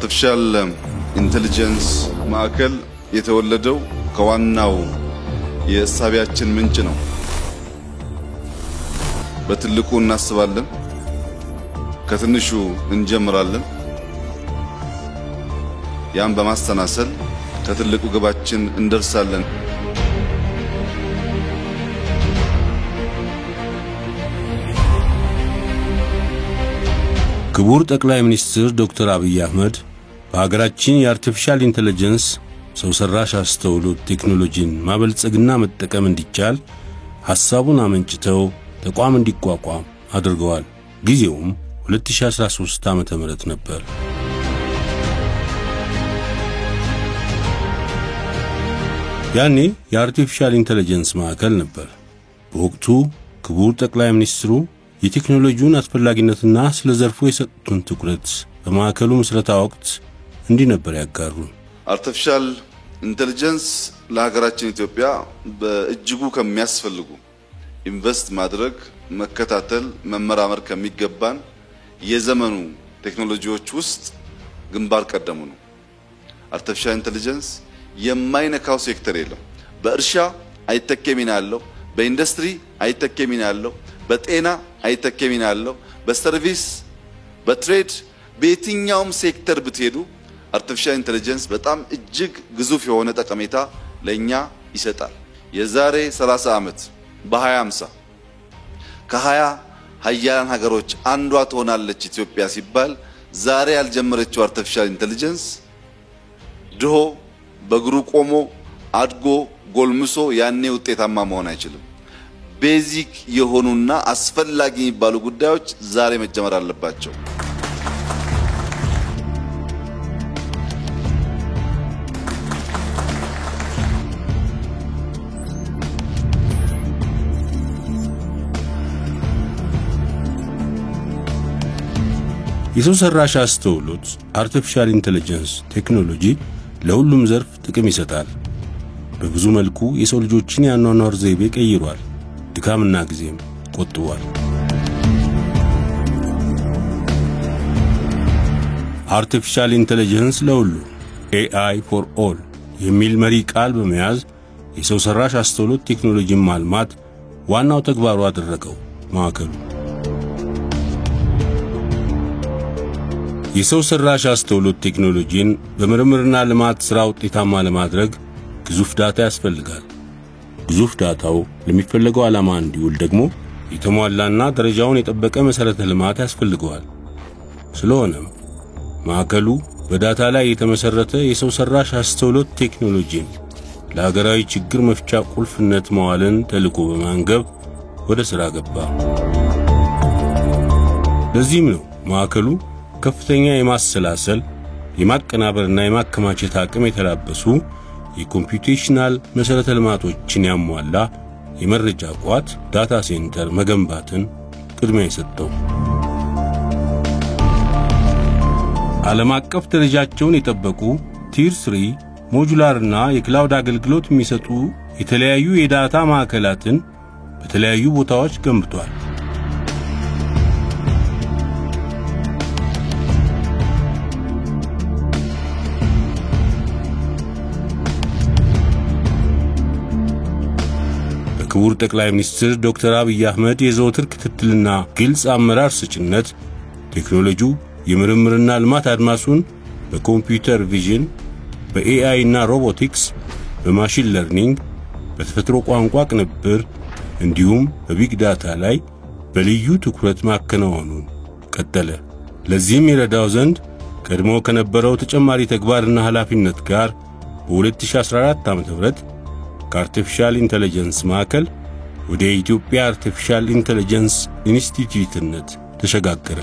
አርቲፊሻል ኢንተለጀንስ ማዕከል የተወለደው ከዋናው የእሳቢያችን ምንጭ ነው። በትልቁ እናስባለን፣ ከትንሹ እንጀምራለን። ያን በማስተናሰል ከትልቁ ግባችን እንደርሳለን። ክቡር ጠቅላይ ሚኒስትር ዶክተር አብይ አህመድ በሀገራችን የአርቲፊሻል ኢንተለጀንስ ሰው ሰራሽ አስተውሎት ቴክኖሎጂን ማበልጸግና መጠቀም እንዲቻል ሐሳቡን አመንጭተው ተቋም እንዲቋቋም አድርገዋል። ጊዜውም 2013 ዓመተ ምህረት ነበር። ያኔ የአርቲፊሻል ኢንተለጀንስ ማዕከል ነበር። በወቅቱ ክቡር ጠቅላይ ሚኒስትሩ የቴክኖሎጂውን አስፈላጊነትና ስለ ዘርፉ የሰጡትን ትኩረት በማዕከሉ ምስረታ ወቅት እንዲህ ነበር ያጋሩን። አርቲፊሻል ኢንተለጀንስ ለሀገራችን ኢትዮጵያ በእጅጉ ከሚያስፈልጉ ኢንቨስት ማድረግ፣ መከታተል፣ መመራመር ከሚገባን የዘመኑ ቴክኖሎጂዎች ውስጥ ግንባር ቀደሙ ነው። አርቲፊሻል ኢንተለጀንስ የማይነካው ሴክተር የለም። በእርሻ አይተኬ ሚና አለው፣ በኢንዱስትሪ አይተኬ ሚና አለው፣ በጤና አይተኬ ሚና አለው፣ በሰርቪስ፣ በትሬድ፣ በየትኛውም ሴክተር ብትሄዱ አርቲፊሻል ኢንተለጀንስ በጣም እጅግ ግዙፍ የሆነ ጠቀሜታ ለኛ ይሰጣል። የዛሬ 30 ዓመት በ2050 ከ20 ሀያላን ሀገሮች አንዷ ትሆናለች ኢትዮጵያ ሲባል ዛሬ ያልጀመረችው አርቲፊሻል ኢንተለጀንስ ድሆ በእግሩ ቆሞ አድጎ ጎልምሶ ያኔ ውጤታማ መሆን አይችልም። ቤዚክ የሆኑና አስፈላጊ የሚባሉ ጉዳዮች ዛሬ መጀመር አለባቸው። የሰው ሰራሽ አስተውሎት አርቲፊሻል ኢንተለጀንስ ቴክኖሎጂ ለሁሉም ዘርፍ ጥቅም ይሰጣል። በብዙ መልኩ የሰው ልጆችን ያኗኗር ዘይቤ ቀይሯል፣ ድካምና ጊዜም ቆጥቧል። አርቲፊሻል ኢንተለጀንስ ለሁሉ AI for all የሚል መሪ ቃል በመያዝ የሰው ሰራሽ አስተውሎት ቴክኖሎጂን ማልማት ዋናው ተግባሩ አደረገው ማዕከሉ። የሰው ሰራሽ አስተውሎት ቴክኖሎጂን በምርምርና ልማት ሥራ ውጤታማ ለማድረግ ግዙፍ ዳታ ያስፈልጋል። ግዙፍ ዳታው ለሚፈለገው ዓላማ እንዲውል ደግሞ የተሟላና ደረጃውን የጠበቀ መሰረተ ልማት ያስፈልገዋል። ስለሆነም ማዕከሉ በዳታ ላይ የተመሰረተ የሰው ሰራሽ አስተውሎት ቴክኖሎጂን ለሀገራዊ ችግር መፍቻ ቁልፍነት መዋልን ተልዕኮ በማንገብ ወደ ሥራ ገባ። ለዚህም ነው ማዕከሉ ከፍተኛ የማሰላሰል የማቀናበርና የማከማቸት አቅም የተላበሱ የኮምፒውቴሽናል መሰረተ ልማቶችን ያሟላ የመረጃ ቋት ዳታ ሴንተር መገንባትን ቅድሚያ የሰጠው። ዓለም አቀፍ ደረጃቸውን የጠበቁ ቲር 3 ሞጁላርና የክላውድ አገልግሎት የሚሰጡ የተለያዩ የዳታ ማዕከላትን በተለያዩ ቦታዎች ገንብቷል። ክቡር ጠቅላይ ሚኒስትር ዶክተር አብይ አህመድ የዘወትር ክትትልና ግልጽ አመራር ሰጭነት ቴክኖሎጂው የምርምርና ልማት አድማሱን በኮምፒውተር ቪዥን፣ በኤአይ እና ሮቦቲክስ፣ በማሽን ለርኒንግ፣ በተፈጥሮ ቋንቋ ቅንብር እንዲሁም በቢግ ዳታ ላይ በልዩ ትኩረት ማከናወኑን ቀጠለ። ለዚህም ይረዳው ዘንድ ቀድሞ ከነበረው ተጨማሪ ተግባርና ኃላፊነት ጋር በ2014 ዓ.ም ከአርቲፊሻል ኢንተለጀንስ ማዕከል ወደ ኢትዮጵያ አርቲፊሻል ኢንተለጀንስ ኢንስቲትዩትነት ተሸጋገረ።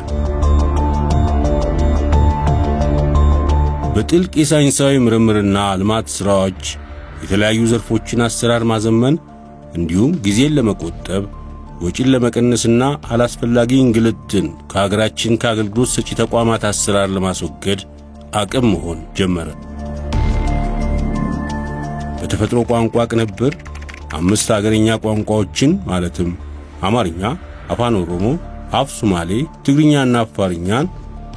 በጥልቅ የሳይንሳዊ ምርምርና ልማት ሥራዎች የተለያዩ ዘርፎችን አሰራር ማዘመን እንዲሁም ጊዜን ለመቆጠብ ወጪን ለመቀነስና አላስፈላጊ እንግልትን ከሀገራችን ከአገልግሎት ሰጪ ተቋማት አሰራር ለማስወገድ አቅም መሆን ጀመረ። በተፈጥሮ ቋንቋ ቅንብር 5 ሀገርኛ ቋንቋዎችን ማለትም አማርኛ፣ አፋን ኦሮሞ፣ አፍ ሶማሌ፣ ትግርኛና አፋርኛን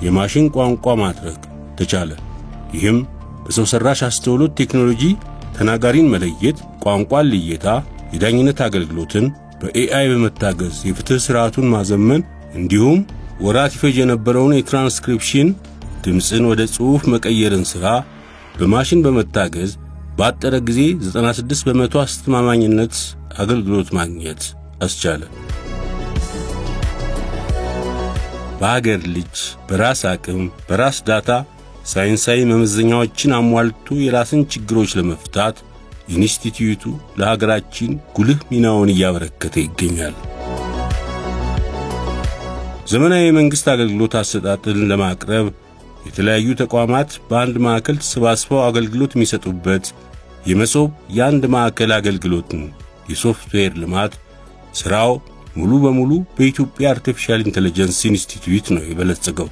የማሽን ቋንቋ ማድረግ ተቻለ። ይህም በሰው ሰራሽ አስተውሎት ቴክኖሎጂ ተናጋሪን መለየት፣ ቋንቋን ልየታ፣ የዳኝነት አገልግሎትን በኤአይ በመታገዝ የፍትህ ስርዓቱን ማዘመን እንዲሁም ወራት ይፈጅ የነበረውን የትራንስክሪፕሽን ድምጽን ወደ ጽሑፍ መቀየርን ሥራ በማሽን በመታገዝ ባጠረ ጊዜ 96% አስተማማኝነት አገልግሎት ማግኘት አስቻለ። በአገር ልጅ በራስ አቅም በራስ ዳታ ሳይንሳዊ መመዘኛዎችን አሟልቶ የራስን ችግሮች ለመፍታት ኢንስቲትዩቱ ለሀገራችን ጉልህ ሚናውን እያበረከተ ይገኛል። ዘመናዊ የመንግስት አገልግሎት አሰጣጥን ለማቅረብ የተለያዩ ተቋማት በአንድ ማዕከል ተሰባስበው አገልግሎት የሚሰጡበት የመሶብ የአንድ ማዕከል አገልግሎትን የሶፍትዌር ልማት ስራው ሙሉ በሙሉ በኢትዮጵያ አርቲፊሻል ኢንተለጀንስ ኢንስቲትዩት ነው የበለጸገው።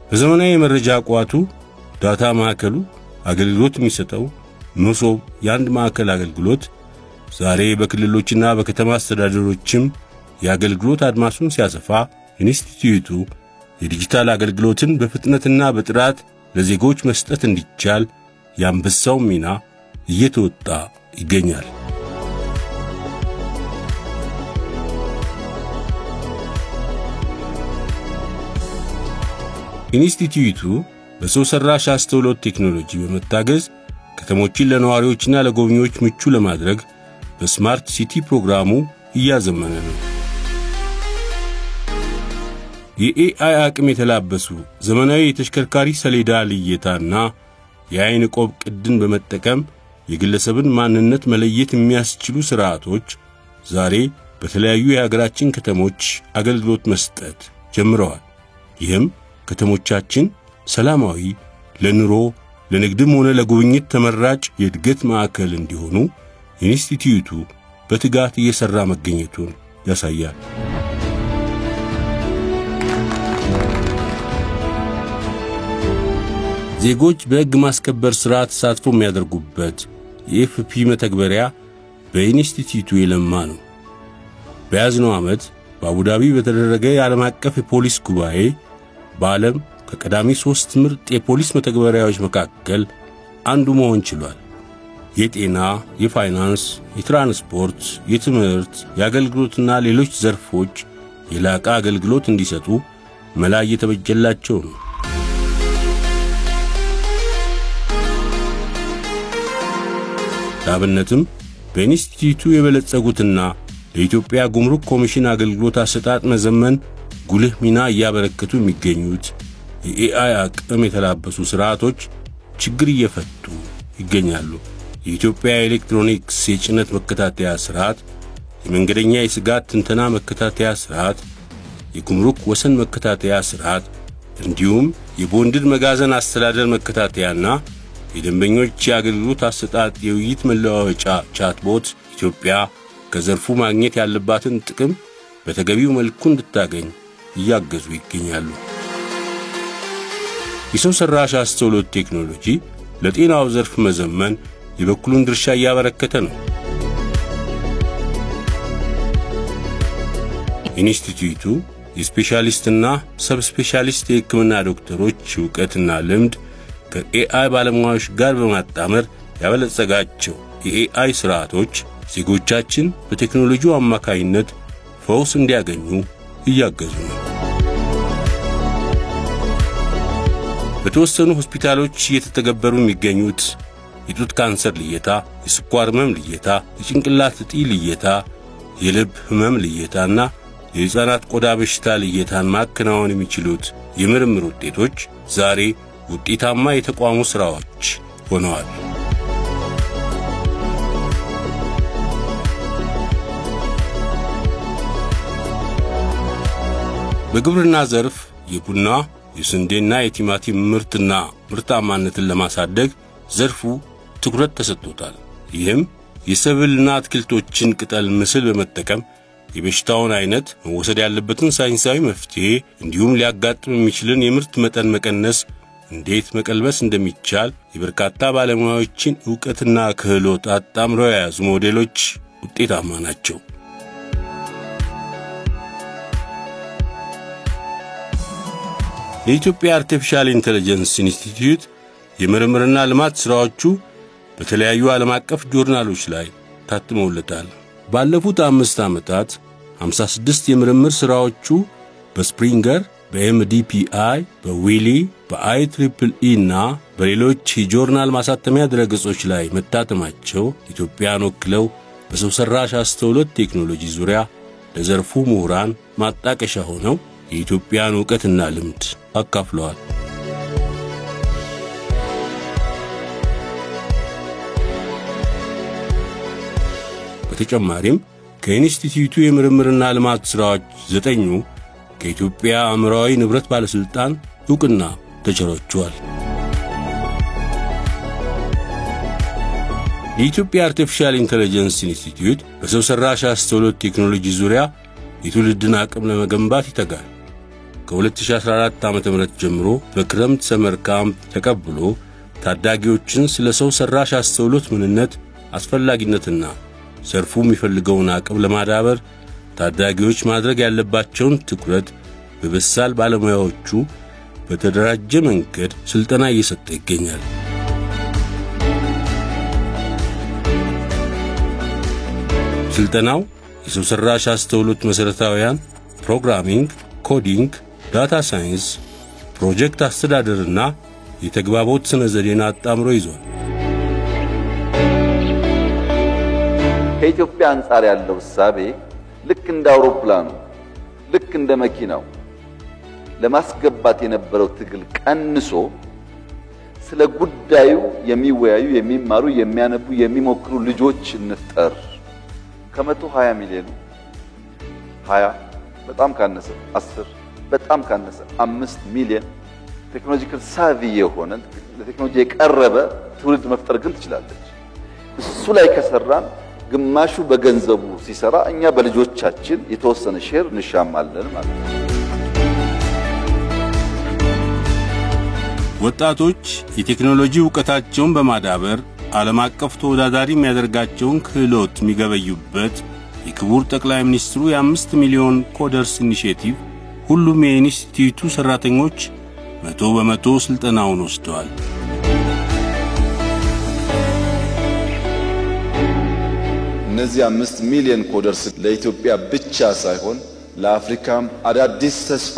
በዘመናዊ የመረጃ ቋቱ ዳታ ማዕከሉ አገልግሎት የሚሰጠው መሶብ የአንድ ማዕከል አገልግሎት ዛሬ በክልሎችና በከተማ አስተዳደሮችም የአገልግሎት አድማሱን ሲያሰፋ ኢንስቲትዩቱ የዲጂታል አገልግሎትን በፍጥነትና በጥራት ለዜጎች መስጠት እንዲቻል የአንበሳው ሚና እየተወጣ ይገኛል። ኢንስቲትዩቱ በሰው ሰራሽ አስተውሎት ቴክኖሎጂ በመታገዝ ከተሞችን ለነዋሪዎችና ለጎብኚዎች ምቹ ለማድረግ በስማርት ሲቲ ፕሮግራሙ እያዘመነ ነው። የኤአይ አቅም የተላበሱ ዘመናዊ የተሽከርካሪ ሰሌዳ ልየታና የአይን ቆብ ቅድን በመጠቀም የግለሰብን ማንነት መለየት የሚያስችሉ ስርዓቶች ዛሬ በተለያዩ የሀገራችን ከተሞች አገልግሎት መስጠት ጀምረዋል። ይህም ከተሞቻችን ሰላማዊ ለኑሮ ለንግድም ሆነ ለጉብኝት ተመራጭ የእድገት ማዕከል እንዲሆኑ ኢንስቲትዩቱ በትጋት እየሰራ መገኘቱን ያሳያል። ዜጎች በሕግ ማስከበር ሥርዓት ተሳትፎ የሚያደርጉበት የኤፍፒ መተግበሪያ በኢንስቲትዩቱ የለማ ነው። በያዝነው ዓመት በአቡዳቢ በተደረገ የዓለም አቀፍ የፖሊስ ጉባኤ በዓለም ከቀዳሚ 3 ምርጥ የፖሊስ መተግበሪያዎች መካከል አንዱ መሆን ችሏል። የጤና፣ የፋይናንስ፣ የትራንስፖርት፣ የትምህርት፣ የአገልግሎትና ሌሎች ዘርፎች የላቀ አገልግሎት እንዲሰጡ መላ እየተበጀላቸው ነው። ላብነትም በኢንስቲትዩቱ የበለጸጉትና ለኢትዮጵያ ጉምሩክ ኮሚሽን አገልግሎት አሰጣጥ መዘመን ጉልህ ሚና እያበረከቱ የሚገኙት የኤአይ አቅም የተላበሱ ስርዓቶች ችግር እየፈቱ ይገኛሉ። የኢትዮጵያ ኤሌክትሮኒክስ የጭነት መከታተያ ስርዓት፣ የመንገደኛ የስጋት ትንተና መከታተያ ስርዓት፣ የጉምሩክ ወሰን መከታተያ ስርዓት እንዲሁም የቦንድድ መጋዘን አስተዳደር መከታተያና የደንበኞች የአገልግሎት አሰጣጥ የውይይት መለዋወጫ ቻትቦት ኢትዮጵያ ከዘርፉ ማግኘት ያለባትን ጥቅም በተገቢው መልኩ እንድታገኝ እያገዙ ይገኛሉ። የሰው ሰራሽ አስተውሎት ቴክኖሎጂ ለጤናው ዘርፍ መዘመን የበኩሉን ድርሻ እያበረከተ ነው። ኢንስቲትዩቱ የስፔሻሊስትና ሰብስፔሻሊስት የሕክምና ዶክተሮች ዕውቀትና ልምድ ከኤአይ ባለሙያዎች ጋር በማጣመር ያበለጸጋቸው የኤአይ ስርዓቶች ዜጎቻችን በቴክኖሎጂው አማካይነት ፈውስ እንዲያገኙ እያገዙ ነው። በተወሰኑ ሆስፒታሎች እየተተገበሩ የሚገኙት የጡት ካንሰር ልየታ፣ የስኳር ህመም ልየታ፣ የጭንቅላት እጢ ልየታ፣ የልብ ህመም ልየታና የሕፃናት ቆዳ በሽታ ልየታን ማከናወን የሚችሉት የምርምር ውጤቶች ዛሬ ውጤታማ የተቋሙ ሥራዎች ሆነዋል። በግብርና ዘርፍ የቡና የስንዴና የቲማቲም ምርትና ምርታማነትን ለማሳደግ ዘርፉ ትኩረት ተሰጥቶታል። ይህም የሰብልና አትክልቶችን ቅጠል ምስል በመጠቀም የበሽታውን አይነት መወሰድ ያለበትን ሳይንሳዊ መፍትሄ እንዲሁም ሊያጋጥም የሚችልን የምርት መጠን መቀነስ እንዴት መቀልበስ እንደሚቻል የበርካታ ባለሙያዎችን ዕውቀትና ክህሎት አጣምረው የያዙ ሞዴሎች ውጤታማ ናቸው። የኢትዮጵያ አርቲፊሻል ኢንተለጀንስ ኢንስቲትዩት የምርምርና ልማት ስራዎቹ በተለያዩ ዓለም አቀፍ ጆርናሎች ላይ ታትመውለታል። ባለፉት 5 ዓመታት 56 የምርምር ስራዎቹ በስፕሪንገር፣ በኤምዲፒአይ፣ በዊሊ፣ በአይትሪፕልኢ እና በሌሎች የጆርናል ማሳተሚያ ድረገጾች ላይ መታተማቸው ኢትዮጵያን ወክለው በሰው ሰራሽ አስተውሎት ቴክኖሎጂ ዙሪያ ለዘርፉ ምሁራን ማጣቀሻ ሆነው የኢትዮጵያን ዕውቀትና ልምድ አካፍለዋል። በተጨማሪም ከኢንስቲትዩቱ የምርምርና ልማት ስራዎች 9ኙ ከኢትዮጵያ አእምሯዊ ንብረት ባለስልጣን ዕውቅና ተቸሮቿል። የኢትዮጵያ አርቲፊሻል ኢንተለጀንስ ኢንስቲትዩት በሰው ሰራሽ አስተውሎት ቴክኖሎጂ ዙሪያ የትውልድን አቅም ለመገንባት ይተጋል። ከ2014 ዓ.ም ጀምሮ በክረምት ሰመር ካምፕ ተቀብሎ ታዳጊዎችን ስለ ሰው ሰራሽ አስተውሎት ምንነት፣ አስፈላጊነትና ዘርፉ የሚፈልገውን አቅም ለማዳበር ታዳጊዎች ማድረግ ያለባቸውን ትኩረት በበሳል ባለሙያዎቹ በተደራጀ መንገድ ስልጠና እየሰጠ ይገኛል። ስልጠናው የሰው ሰራሽ አስተውሎት መሰረታዊያን ፕሮግራሚንግ፣ ኮዲንግ፣ ዳታ ሳይንስ፣ ፕሮጀክት አስተዳደርና የተግባቦት ስነ ዘዴን አጣምሮ ይዟል። ከኢትዮጵያ አንፃር ያለው ሳቤ ልክ እንደ አውሮፕላኑ ልክ እንደ መኪናው ለማስገባት የነበረው ትግል ቀንሶ ስለ ጉዳዩ የሚወያዩ፣ የሚማሩ፣ የሚያነቡ፣ የሚሞክሩ ልጆች እንፍጠር። ከ120 ሚሊዮን 20 በጣም ካነሰ 10 በጣም ካነሰ 5 ሚሊዮን ቴክኖሎጂካል ሳቪ የሆነ ለቴክኖሎጂ የቀረበ ትውልድ መፍጠር ግን ትችላለች። እሱ ላይ ከሰራን ግማሹ በገንዘቡ ሲሰራ እኛ በልጆቻችን የተወሰነ ሼር እንሻማለን ማለት ነው። ወጣቶች የቴክኖሎጂ ዕውቀታቸውን በማዳበር ዓለም አቀፍ ተወዳዳሪ የሚያደርጋቸውን ክህሎት የሚገበዩበት የክቡር ጠቅላይ ሚኒስትሩ የ5 ሚሊዮን ኮደርስ ኢኒሼቲቭ ሁሉም የኢንስቲትዩቱ ሰራተኞች 100% ስልጠናውን ወስደዋል። እነዚህ 5 ሚሊዮን ኮደርስ ለኢትዮጵያ ብቻ ሳይሆን ለአፍሪካም አዳዲስ ተስፋ፣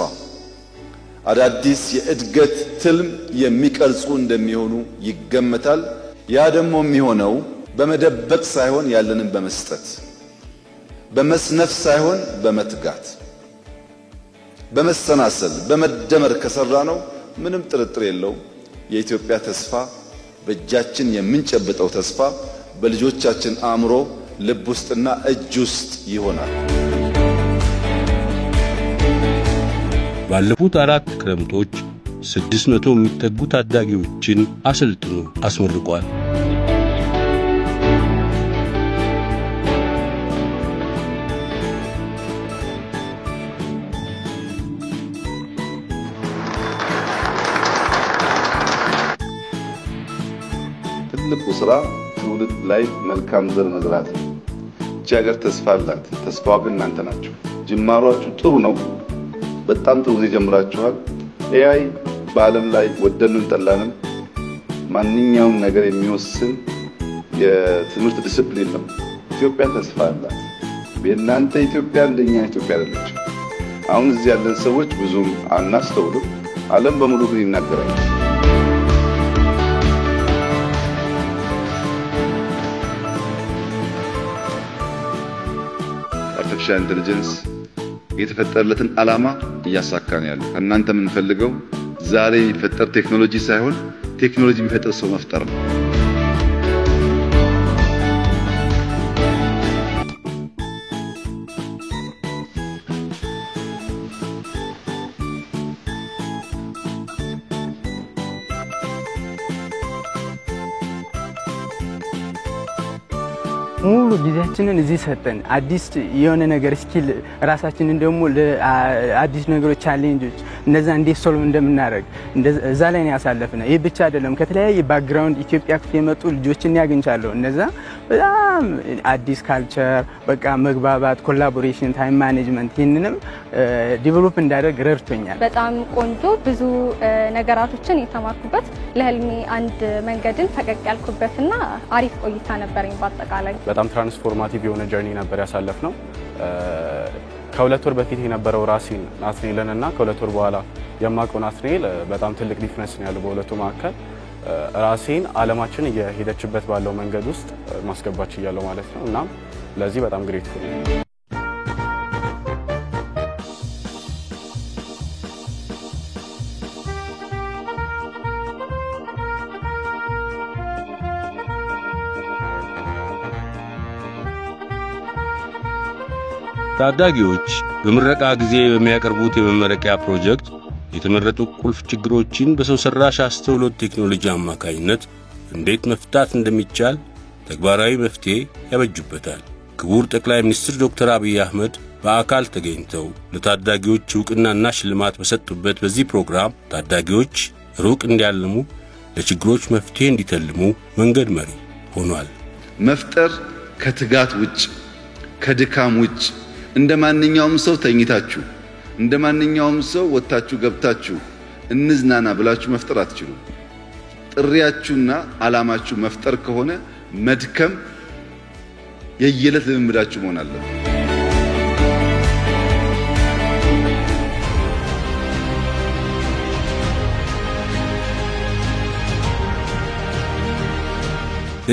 አዳዲስ የእድገት ትልም የሚቀርጹ እንደሚሆኑ ይገመታል። ያ ደግሞ የሚሆነው በመደበቅ ሳይሆን ያለንን በመስጠት፣ በመስነፍ ሳይሆን በመትጋት፣ በመሰናሰል በመደመር ከሰራ ነው ምንም ጥርጥር የለው የኢትዮጵያ ተስፋ በእጃችን የምንጨብጠው ተስፋ በልጆቻችን አእምሮ፣ ልብ ውስጥና እጅ ውስጥ ይሆናል። ባለፉት 4 ክረምቶች 600 የሚጠጉ ታዳጊዎችን አሰልጥኖ አስመርቋል። ትልቁ ስራ ትውልድ ላይ መልካም ዘር መዝራት ነው። እቺ ሀገር ተስፋ አላት። ተስፋው ግን እናንተ ናችሁ። ጅማሯችሁ ጥሩ ነው። በጣም ጥሩ ጊዜ ጀምራችኋል። ኤአይ በዓለም ላይ ወደንም ጠላንም ማንኛውም ነገር የሚወስን የትምህርት ዲሲፕሊን ነው። ኢትዮጵያ ተስፋ አላት። በእናንተ ኢትዮጵያ እንደኛ ኢትዮጵያ አይደለች። አሁን እዚህ ያለን ሰዎች ብዙም አናስተውልም። ዓለም በሙሉ ግን ይናገራል። አርቲፊሻል ኢንተለጀንስ የተፈጠረለትን ዓላማ እያሳካን ያለው እናንተ ምን ፈልገው ዛሬ የሚፈጠር ቴክኖሎጂ ሳይሆን ቴክኖሎጂ የሚፈጠር ሰው መፍጠር ነው። ሙሉ ጊዜያችንን እዚህ ሰጠን አዲስ የሆነ ነገር ስኪል ራሳችንን ደግሞ ለአዲስ ነገሮች ቻሌንጆች እነዛ እንዴት ሶልቭ እንደምናደርግ እዛ ላይ ነው ያሳለፍነው። ይሄ ብቻ አይደለም። ከተለያየ ባክግራውንድ ኢትዮጵያ ክፍል የመጡ ልጆችን ያገኝቻለሁ። እነዛ በጣም አዲስ ካልቸር በቃ መግባባት ኮላቦሬሽን ታይም ማኔጅመንት ይህንንም ዲቨሎፕ እንዳደርግ ረድቶኛል በጣም ቆንጆ ብዙ ነገራቶችን የተማርኩበት ለህልሜ አንድ መንገድን ፈቀቅ ያልኩበትና አሪፍ ቆይታ ነበርኝ በአጠቃላይ በጣም ትራንስፎርማቲቭ የሆነ ጀርኒ ነበር ያሳለፍነው ከሁለት ወር በፊት የነበረው ራሴን ናትኔልና ከሁለት ወር በኋላ የማውቀው ናትኔል በጣም ትልቅ ዲፍረንስ ነው ያለው በሁለቱ መካከል ራሴን ዓለማችን እየሄደችበት ባለው መንገድ ውስጥ ማስገባች ይያለው ማለት ነው እና ለዚህ በጣም ግሬትፉል ነኝ ታዳጊዎች በምረቃ ጊዜ በሚያቀርቡት የመመረቂያ ፕሮጀክት የተመረጡ ቁልፍ ችግሮችን በሰው ሰራሽ አስተውሎት ቴክኖሎጂ አማካኝነት እንዴት መፍታት እንደሚቻል ተግባራዊ መፍትሄ ያበጁበታል። ክቡር ጠቅላይ ሚኒስትር ዶክተር አብይ አህመድ በአካል ተገኝተው ለታዳጊዎች ዕውቅናና ሽልማት በሰጡበት በዚህ ፕሮግራም ታዳጊዎች ሩቅ እንዲያልሙ ለችግሮች መፍትሄ እንዲተልሙ መንገድ መሪ ሆኗል። መፍጠር ከትጋት ውጭ ከድካም ውጭ እንደማንኛውም ሰው ተኝታችሁ እንደማንኛውም ሰው ወጣችሁ ገብታችሁ እንዝናና ብላችሁ መፍጠር አትችሉ ጥሪያችሁና ዓላማችሁ መፍጠር ከሆነ መድከም የየለት ልምምዳችሁ መሆን አለበት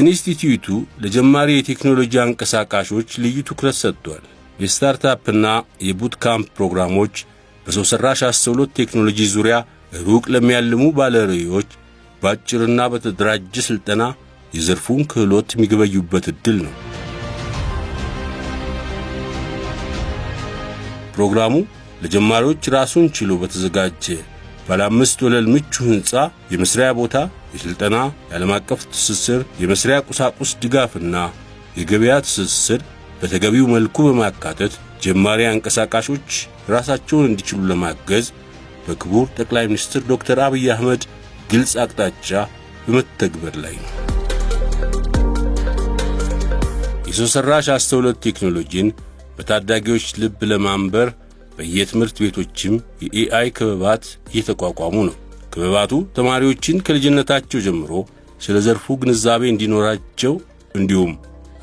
ኢንስቲትዩቱ ለጀማሪ የቴክኖሎጂ አንቀሳቃሾች ልዩ ትኩረት ሰጥቷል። የስታርታፕና የቡት ካምፕ ፕሮግራሞች በሰው ሰራሽ አስተውሎት ቴክኖሎጂ ዙሪያ ሩቅ ለሚያልሙ ባለራዕዮች በአጭርና በተደራጀ ስልጠና የዘርፉን ክህሎት የሚገበዩበት ዕድል ነው። ፕሮግራሙ ለጀማሪዎች ራሱን ችሎ በተዘጋጀ ባለ 5 ወለል ምቹ ህንጻ የመስሪያ ቦታ የስልጠና የዓለም አቀፍ ትስስር የመስሪያ ቁሳቁስ ድጋፍና የገበያ ትስስር በተገቢው መልኩ በማካተት ጀማሪ አንቀሳቃሾች ራሳቸውን እንዲችሉ ለማገዝ በክቡር ጠቅላይ ሚኒስትር ዶክተር አብይ አህመድ ግልጽ አቅጣጫ በመተግበር ላይ ነው። የሰው ሰራሽ አስተውሎት ቴክኖሎጂን በታዳጊዎች ልብ ለማንበር በየትምህርት ቤቶችም የኤአይ ክበባት እየተቋቋሙ ነው። ክበባቱ ተማሪዎችን ከልጅነታቸው ጀምሮ ስለ ዘርፉ ግንዛቤ እንዲኖራቸው እንዲሁም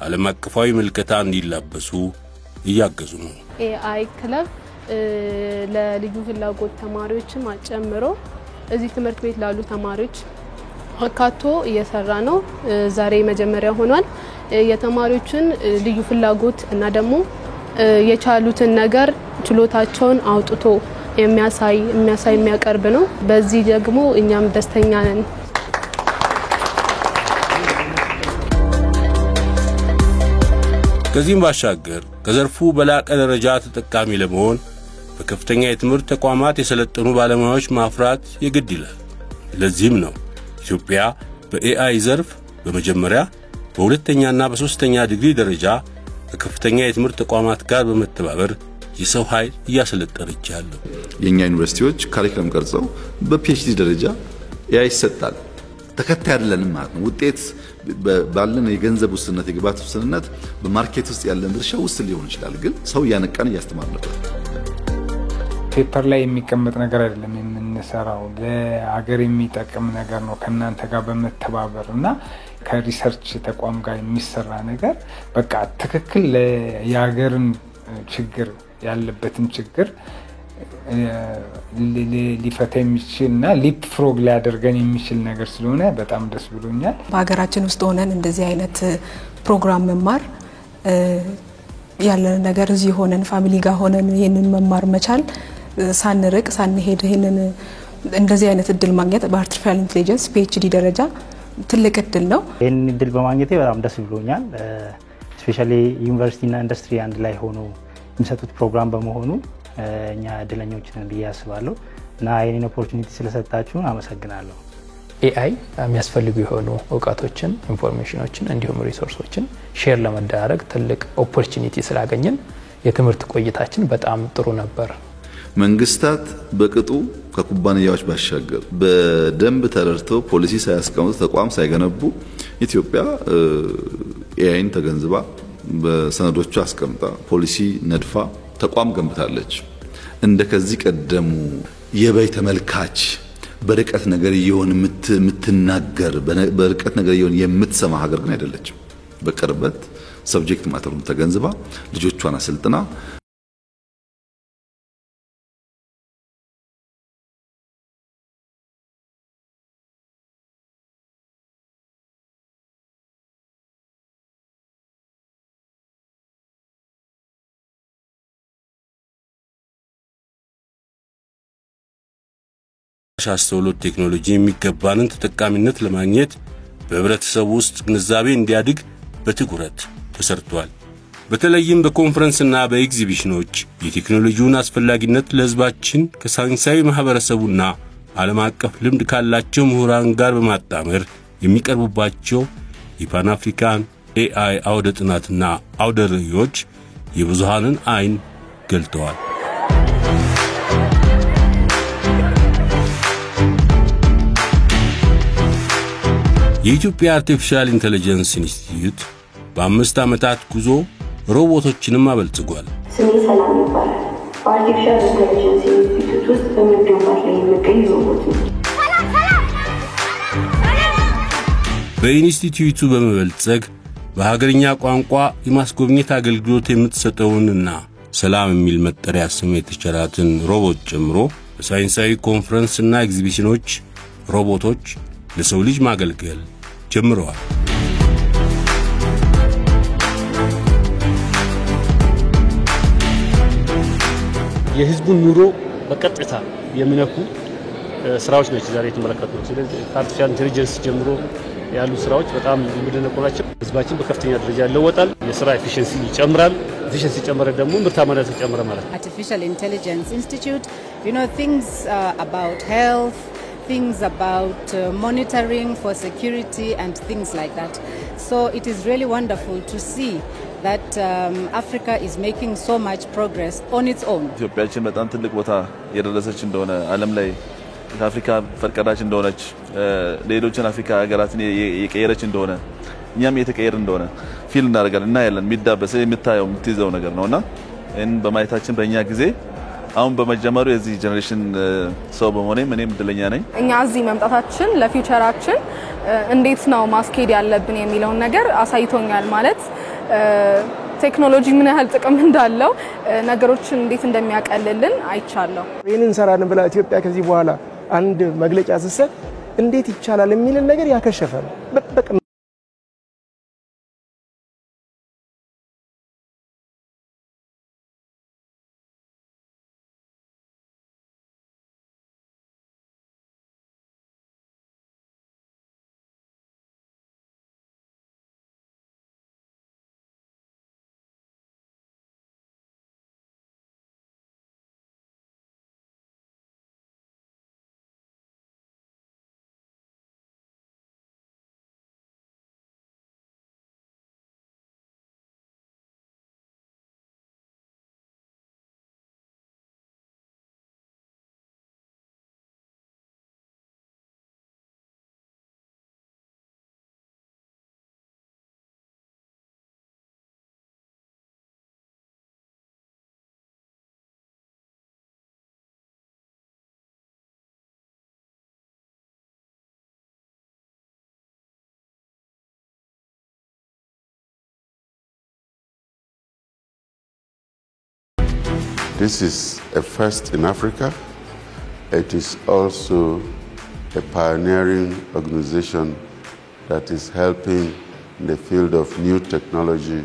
ዓለም አቀፋዊ መልከታ እንዲላበሱ እያገዙ ነው። ኤአይ ክለብ ለልዩ ፍላጎት ተማሪዎችን ጨምሮ እዚህ ትምህርት ቤት ላሉ ተማሪዎች አካቶ እየሰራ ነው። ዛሬ መጀመሪያ ሆኗል። የተማሪዎችን ልዩ ፍላጎት እና ደግሞ የቻሉትን ነገር ችሎታቸውን አውጥቶ የሚያቀርብ ነው። በዚህ ደግሞ እኛም ደስተኛ ነን። ከዚህም ባሻገር ከዘርፉ በላቀ ደረጃ ተጠቃሚ ለመሆን በከፍተኛ የትምህርት ተቋማት የሰለጠኑ ባለሙያዎች ማፍራት የግድ ይላል። ለዚህም ነው ኢትዮጵያ በኤአይ ዘርፍ በመጀመሪያ በሁለተኛና በሶስተኛ ዲግሪ ደረጃ ከከፍተኛ የትምህርት ተቋማት ጋር በመተባበር የሰው ኃይል እያሰለጠነች ያለው። የኛ ዩኒቨርሲቲዎች ካሪኩለም ቀርጸው በፒኤችዲ ደረጃ ኤአይ ይሰጣል። ተከታይ አይደለንም ማለት ነው። ውጤት ባለን የገንዘብ ውስንነት የግብዓት ውስንነት በማርኬት ውስጥ ያለን ድርሻ ውስን ሊሆን ይችላል። ግን ሰው ያነቃን እያስተማር ነበር። ፔፐር ላይ የሚቀመጥ ነገር አይደለም የምንሰራው ለሀገር የሚጠቅም ነገር ነው። ከናንተ ጋር በመተባበርና ከሪሰርች ተቋም ጋር የሚሰራ ነገር በቃ ትክክል የሀገርን ችግር ያለበትን ችግር ሊፈታ የሚችልና ሊፕ ፍሮግ ሊያደርገን የሚችል ነገር ስለሆነ በጣም ደስ ብሎኛል። በሀገራችን ውስጥ ሆነን እንደዚህ አይነት ፕሮግራም መማር ያለን ነገር እዚህ ሆነን ፋሚሊ ጋር ሆነን ይሄንን መማር መቻል ሳንርቅ ሳንሄድ ይሄንን እንደዚህ አይነት እድል ማግኘት በአርቲፊሻል ኢንተለጀንስ ፒኤችዲ ደረጃ ትልቅ እድል ነው። ይሄን እድል በማግኘቴ በጣም ደስ ብሎኛል። ስፔሻሊ ዩኒቨርሲቲና ኢንዱስትሪ አንድ ላይ ሆኖ የሚሰጡት ፕሮግራም በመሆኑ እኛ እድለኞች ነን ብዬ አስባለሁ እና ይሄንን ኦፖርቹኒቲ ስለሰጣችሁን አመሰግናለሁ። ኤአይ የሚያስፈልጉ የሆኑ ዕውቀቶችን ኢንፎርሜሽኖችን እንዲሁም ሪሶርሶችን ሼር ለመደራረግ ትልቅ ኦፖርቹኒቲ ስላገኘን የትምህርት ቆይታችን በጣም ጥሩ ነበር። መንግስታት በቅጡ ከኩባንያዎች ባሻገር በደንብ ተረድተው ፖሊሲ ሳያስቀምጡ ተቋም ሳይገነቡ ኢትዮጵያ ኤአይን ተገንዝባ በሰነዶቿ አስቀምጣ ፖሊሲ ነድፋ ተቋም ገንብታለች። እንደ ከዚህ ቀደሙ የበይ ተመልካች በርቀት ነገር ይሆን የምትናገር በርቀት ነገር ይሆን የምትሰማ ሀገር ግን አይደለችም። በቅርበት ሰብጀክት ማተሩን ተገንዝባ ልጆቿን አሰልጥና አስተውሎት ቴክኖሎጂ የሚገባንን ተጠቃሚነት ለማግኘት በህብረተሰቡ ውስጥ ግንዛቤ እንዲያድግ በትኩረት ተሰርቷል። በተለይም በኮንፈረንስና በኤግዚቢሽኖች የቴክኖሎጂውን አስፈላጊነት ለህዝባችን ከሳይንሳዊ ማህበረሰቡና ዓለም አቀፍ ልምድ ካላቸው ምሁራን ጋር በማጣመር የሚቀርቡባቸው የፓን አፍሪካን ኤአይ አውደ ጥናትና አውደ ርዕዮች የብዙሃንን አይን ገልጠዋል። የኢትዮጵያ አርቲፊሻል ኢንተለጀንስ ኢንስቲትዩት በ5 ዓመታት ጉዞ ሮቦቶችንም አበልጽጓል። ስሜ ሰላም ይባላል። በአርቲፊሻል ኢንተለጀንስ ኢንስቲትዩት ውስጥ በመገንባት ላይ የሚገኝ ሮቦት ነው። በኢንስቲትዩቱ በመበልጸግ በሀገርኛ ቋንቋ የማስጎብኘት አገልግሎት የምትሰጠውንና ሰላም የሚል መጠሪያ ስም የተቸራትን ሮቦት ጨምሮ በሳይንሳዊ ኮንፈረንስና ኤግዚቢሽኖች ሮቦቶች ለሰው ልጅ ማገልገል ጀምረዋል። የህዝቡን ኑሮ በቀጥታ የሚነኩ ስራዎች ናቸው ዛሬ የተመለከትነው። ስለዚህ ከአርቲፊሻል ኢንተለጀንስ ጀምሮ ያሉ ስራዎች በጣም የሚደነቁ ናቸው። ህዝባችን በከፍተኛ ደረጃ ይለወጣል። የስራ ኤፊሺየንሲ ይጨምራል። ኤፊሺየንሲ ጨመረ ደግሞ ምርታማነት ይጨምራል ማለት ነው። Artificial Intelligence Institute, things about health, things about monitoring for security and things like that. So it is really wonderful to see that Africa is making so much progress on its own. ኢትዮጵያችን በጣም ትልቅ ቦታ የደረሰች እንደሆነ ዓለም ላይ አፍሪካ ፈርቀዳች እንደሆነች ሌሎችን አፍሪካ ሀገራትን የቀየረች እንደሆነ እኛም የተቀየረ እንደሆነ ፊል እናደርጋለን እና ያለን ሚዳበሰ የምታየው የምትይዘው ነገር ነውና እን በማየታችን በእኛ ጊዜ አሁን በመጀመሩ የዚህ ጀነሬሽን ሰው በመሆኔም እኔም እድለኛ ነኝ። እኛ እዚህ መምጣታችን ለፊውቸራችን እንዴት ነው ማስኬድ ያለብን የሚለውን ነገር አሳይቶኛል። ማለት ቴክኖሎጂ ምን ያህል ጥቅም እንዳለው ነገሮችን እንዴት እንደሚያቀልልን አይቻለሁ። ይሄንን ሰራን ብላ ኢትዮጵያ ከዚህ በኋላ አንድ መግለጫ ስትሰጥ እንዴት ይቻላል የሚልን ነገር ያከሸፈ ነው። በቃ This is a first in Africa. It is also a pioneering organization that is helping in the field of new technology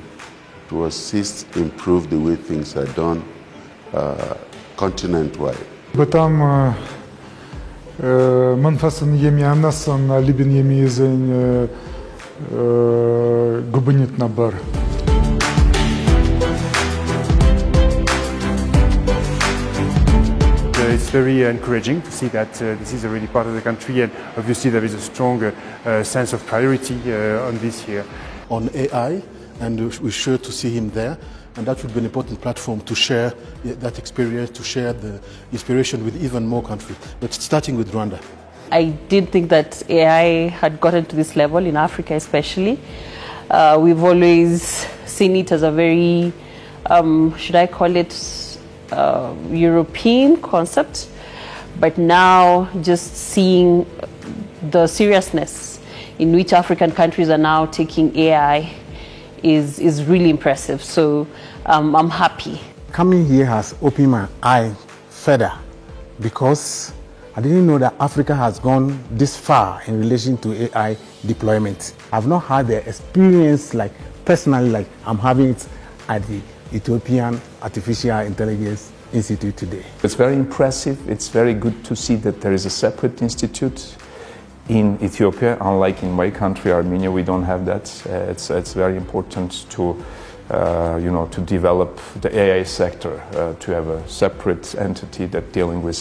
to assist improve the way things are done continent-wide. በጣም መንፈስን የሚያነሳና ልብን የሚይዘኝ ጉብኝት ነበር። It's very encouraging to see that this is a really part of the country, and obviously there is a strong sense of priority on this here. On AI, and we're sure to see him there, and that would be an important platform to share that experience, to share the inspiration with even more countries, but starting with Rwanda. I did think that AI had gotten to this level in Africa especially. We've always seen it as a very, should I call it, European concept. But now just seeing the seriousness in which African countries are now taking AI is really impressive. So I'm happy. Coming here has opened my eye further because I didn't know that Africa has gone this far in relation to AI deployment. I've not had the experience like personally like I'm having it at the Ethiopian Artificial Intelligence Institute today. It's very impressive. It's very good to see that there is a separate institute in Ethiopia. Unlike in my country, Armenia, we don't have that. It's very important to to develop the AI sector, to have a separate entity that dealing with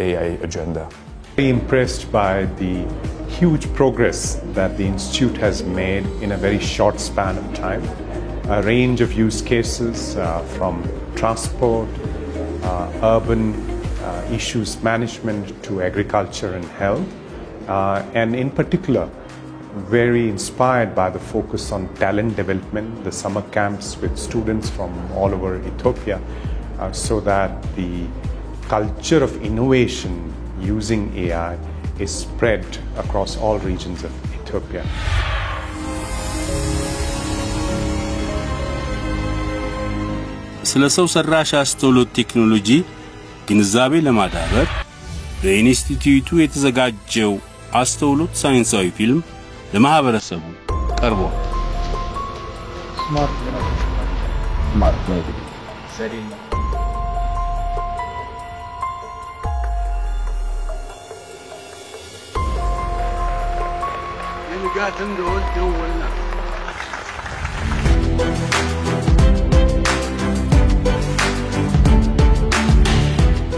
AI agenda. Very impressed by the huge progress that the institute has made in a very short span of time. A range of use cases from transport, urban issues management to agriculture and health, and in particular very inspired by the focus on talent development, the summer camps with students from all over Ethiopia, so that the culture of innovation using AI is spread across all regions of Ethiopia. ስለ ሰው ሰራሽ አስተውሎት ቴክኖሎጂ ግንዛቤ ለማዳበር በኢንስቲትዩቱ የተዘጋጀው አስተውሎት ሳይንሳዊ ፊልም ለማህበረሰቡ ቀርቧል። ስማርት ነው ዘዴ የንጋትን ደወልና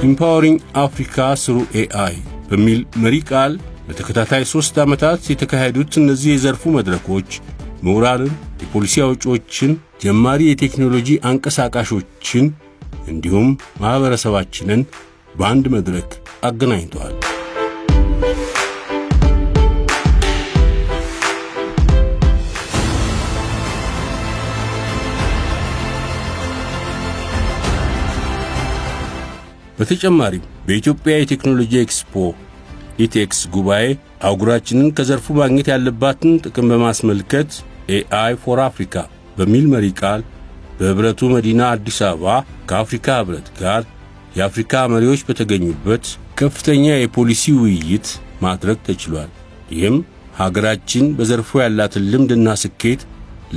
Empowering Africa through AI በሚል መሪ ቃል ለተከታታይ 3 ዓመታት የተካሄዱት እነዚህ የዘርፉ መድረኮች ምሁራንን፣ የፖሊሲ አውጪዎችን፣ ጀማሪ የቴክኖሎጂ አንቀሳቃሾችን እንዲሁም ማህበረሰባችንን በአንድ መድረክ አገናኝተዋል። በተጨማሪም በኢትዮጵያ የቴክኖሎጂ ኤክስፖ ኢቴክስ ጉባኤ አውጉራችንን ከዘርፉ ማግኘት ያለባትን ጥቅም በማስመልከት AI for Africa በሚል መሪ ቃል በህብረቱ መዲና አዲስ አበባ ከአፍሪካ ህብረት ጋር የአፍሪካ መሪዎች በተገኙበት ከፍተኛ የፖሊሲ ውይይት ማድረግ ተችሏል። ይህም ሀገራችን በዘርፉ ያላትን ልምድና ስኬት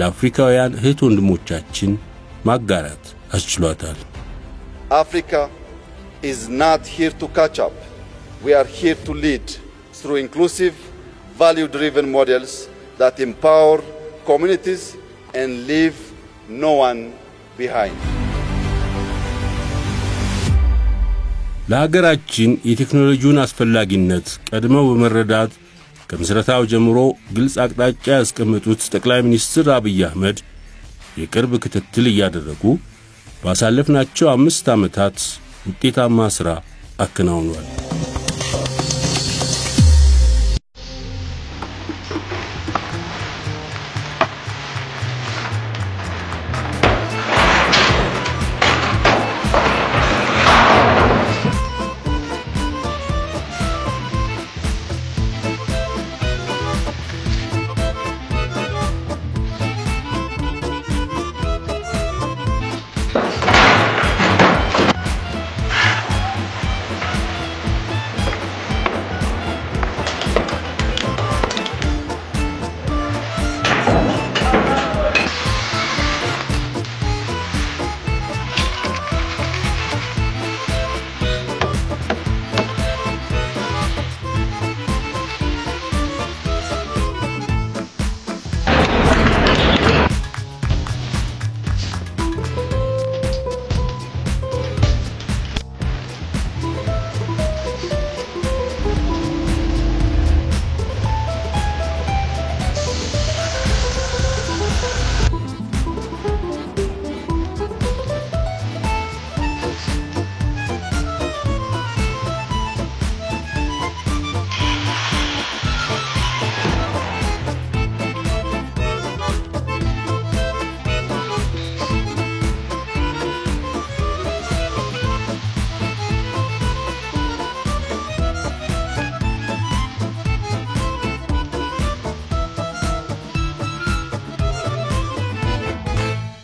ለአፍሪካውያን እህት ወንድሞቻችን ማጋራት አስችሏታል። Africa is not here to catch up. We are here to lead through inclusive, value-driven models that empower communities and leave no one behind. ለሀገራችን የቴክኖሎጂውን አስፈላጊነት ቀድመው በመረዳት ከምስረታው ጀምሮ ግልጽ አቅጣጫ ያስቀመጡት ጠቅላይ ሚኒስትር አብይ አህመድ የቅርብ ክትትል እያደረጉ ባሳለፍናቸው 5 ዓመታት ውጤታማ ሥራ አከናውኗል።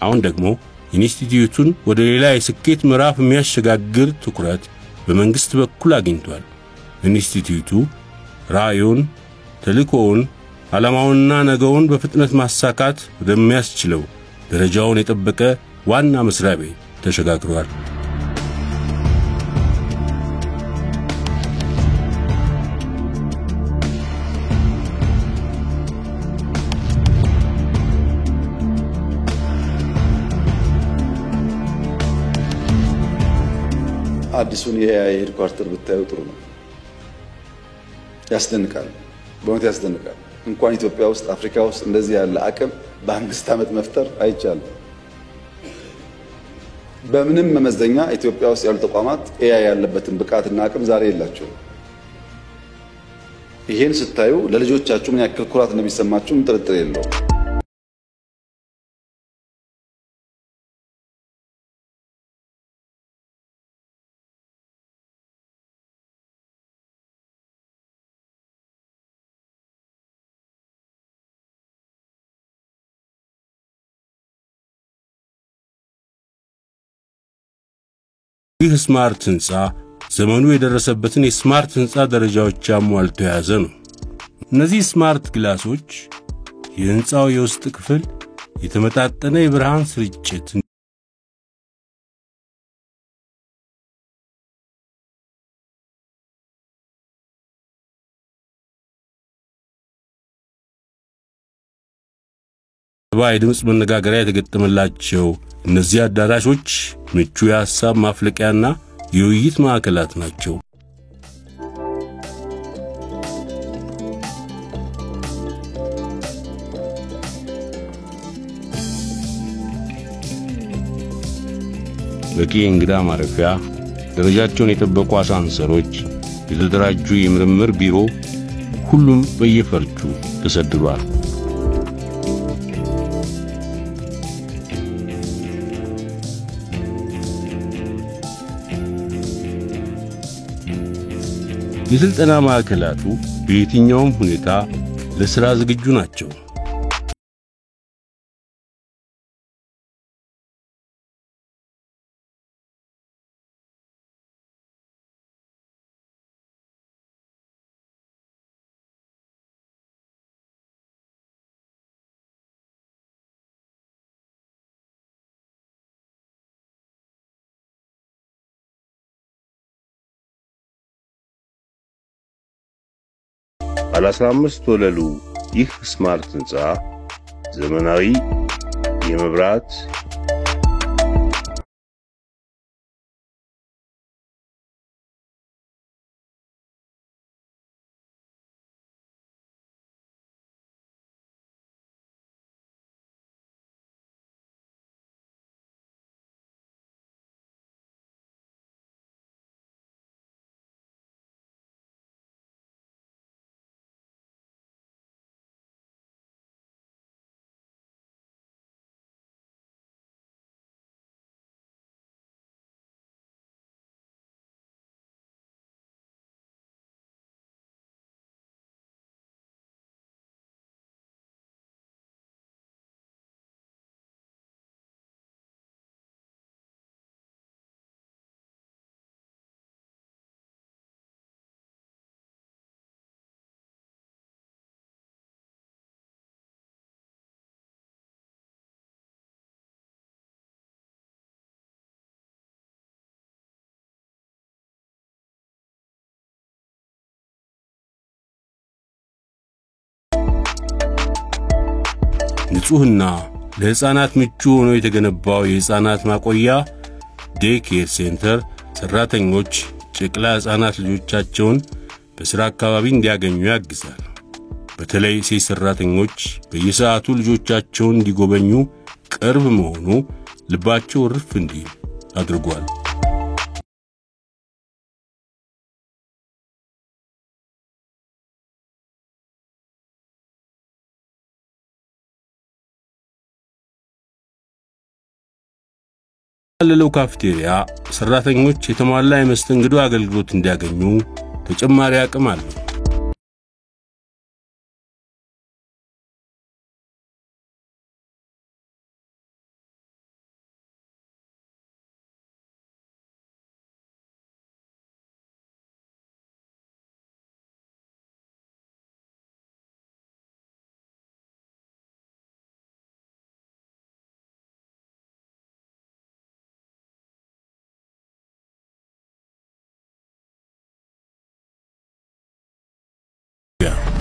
አሁን ደግሞ ኢንስቲትዩቱን ወደ ሌላ የስኬት ምዕራፍ የሚያሸጋግር ትኩረት በመንግስት በኩል አግኝቷል። ኢንስቲትዩቱ ራዕዩን፣ ተልእኮውን፣ ዓላማውንና ነገውን በፍጥነት ማሳካት ወደሚያስችለው ደረጃውን የጠበቀ ዋና መስሪያ ቤት ተሸጋግሯል። አዲሱን የኤአይ ሄድኳርተር ብታዩ ጥሩ ነው። ያስደንቃል፣ በእውነት ያስደንቃል። እንኳን ኢትዮጵያ ውስጥ አፍሪካ ውስጥ እንደዚህ ያለ አቅም በ5 ዓመት መፍጠር አይቻልም። በምንም መመዘኛ ኢትዮጵያ ውስጥ ያሉ ተቋማት ኤአይ ያለበትን ብቃትና አቅም ዛሬ የላቸውም። ይሄን ስታዩ ለልጆቻችሁ ምን ያክል ኩራት እንደሚሰማችሁ ጥርጥር የለውም። ይህ ስማርት ህንጻ ዘመኑ የደረሰበትን የስማርት ህንጻ ደረጃዎች አሟልቶ የያዘ ነው። እነዚህ ስማርት ግላሶች የህንጻው የውስጥ ክፍል የተመጣጠነ የብርሃን ስርጭት ባይድምጽ መነጋገሪያ የተገጠመላቸው እነዚህ አዳራሾች ምቹ የሐሳብ ማፍለቂያና የውይይት ማዕከላት ናቸው። በቂ እንግዳ ማረፊያ፣ ደረጃቸውን የጠበቁ አሳንሰሮች፣ የተደራጁ የምርምር ቢሮ፣ ሁሉም በየፈርጁ ተሰድሯል። የስልጠና ማዕከላቱ በየትኛውም ሁኔታ ለሥራ ዝግጁ ናቸው። ባለ 15 ወለሉ ይህ ስማርት ህንጻ ዘመናዊ የመብራት ንጹህና ለሕፃናት ምቹ ሆኖ የተገነባው የሕፃናት ማቆያ ዴይ ኬር ሴንተር ሰራተኞች ጨቅላ ሕፃናት ልጆቻቸውን በሥራ አካባቢ እንዲያገኙ ያግዛል። በተለይ ሴት ሰራተኞች በየሰዓቱ ልጆቻቸውን እንዲጎበኙ ቅርብ መሆኑ ልባቸው ርፍ እንዲል አድርጓል። ለለው ካፍቴሪያ ሰራተኞች የተሟላ የመስተንግዶ አገልግሎት እንዲያገኙ ተጨማሪ አቅም አለው። Yeah.